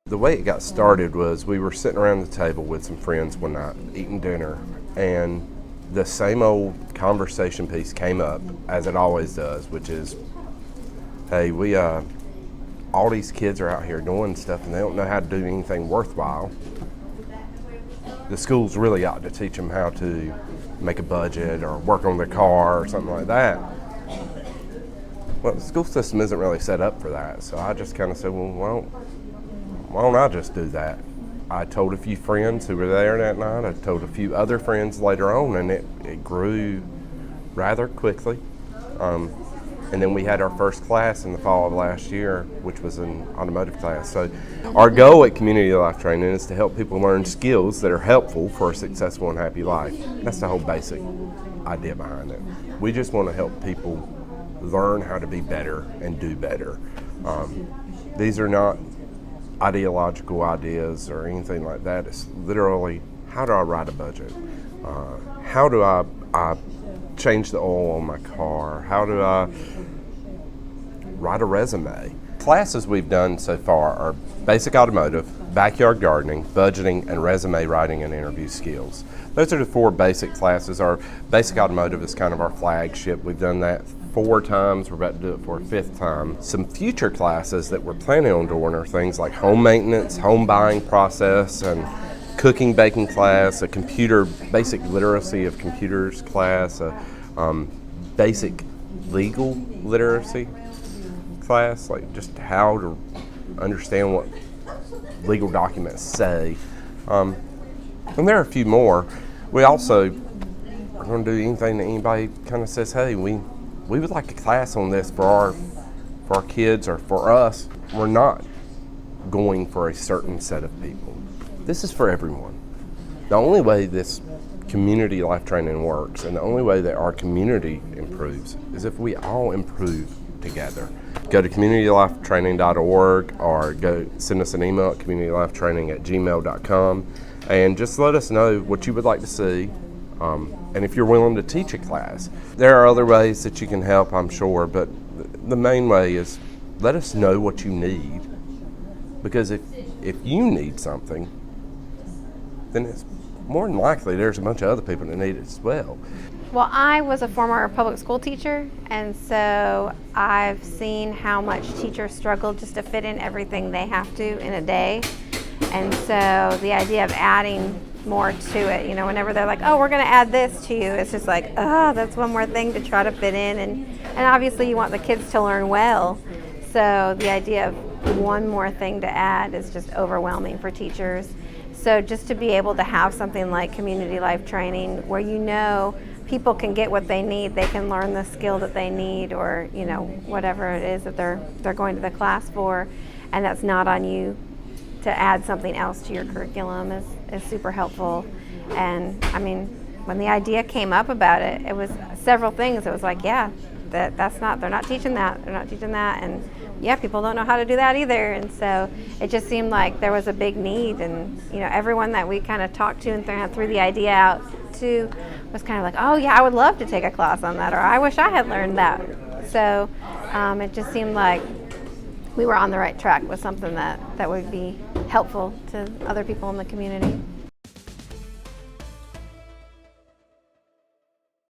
The way it got started was we were sitting around the table with some friends one night eating dinner, and the same old conversation piece came up as it always does, which is, hey, all these kids are out here doing stuff and they don't know how to do anything worthwhile. The schools really ought to teach them how to make a budget or work on their car or something like that. Well, the school system isn't really set up for that, so I just kind of said, well, why don't I just do that? I told a few friends who were there that night. I told a few other friends later on, and it grew rather quickly. And then we had our first class in the fall of last year, which was an automotive class. So our goal at Community Life Training is to help people learn skills that are helpful for a successful and happy life. That's the whole basic idea behind it. We just want to help people learn how to be better and do better. These are not ideological ideas or anything like that. It's literally, how do I write a budget? How do I change the oil on my car? How do I write a resume? Classes we've done so far are basic automotive, backyard gardening, budgeting, and resume writing and interview skills. Those are the 4 basic classes. Our basic automotive is kind of our flagship. We've done that 4 times. We're about to do it for a 5th time. Some future classes that we're planning on doing are things like home maintenance, home buying process, and cooking, baking class, a basic literacy of computers class, a basic legal literacy class, like just how to understand what legal documents say. And there are a few more. We also are going to do anything that anybody kind of says, hey, we would like a class on this for our kids or for us. We're not going for a certain set of people. This is for everyone. The only way this community life training works and the only way that our community improves is if we all improve together. Go to communitylifetraining.org or send us an email at communitylifetraining@gmail.com and just let us know what you would like to see. And if you're willing to teach a class. There are other ways that you can help, I'm sure, but the main way is let us know what you need, because if you need something, then it's more than likely there's a bunch of other people that need it as well. Well, I was a former public school teacher, and so I've seen how much teachers struggle just to fit in everything they have to in a day. And so the idea of adding more to it, whenever they're like, oh, we're going to add this to you, it's just like, oh, that's one more thing to try to fit in. And obviously you want the kids to learn well. So the idea of one more thing to add is just overwhelming for teachers. So just to be able to have something like community life training where people can get what they need, they can learn the skill that they need, or whatever it is that they're going to the class for, and that's not on you to add something else to your curriculum is super helpful. And I mean, when the idea came up about it, it was several things. It was like, yeah, they're not teaching that, and yeah, people don't know how to do that either. And so it just seemed like there was a big need, and everyone that we kind of talked to and threw the idea out to was kind of like, oh yeah, I would love to take a class on that, or I wish I had learned that. So it just seemed like we were on the right track with something that would be helpful to other people in the community.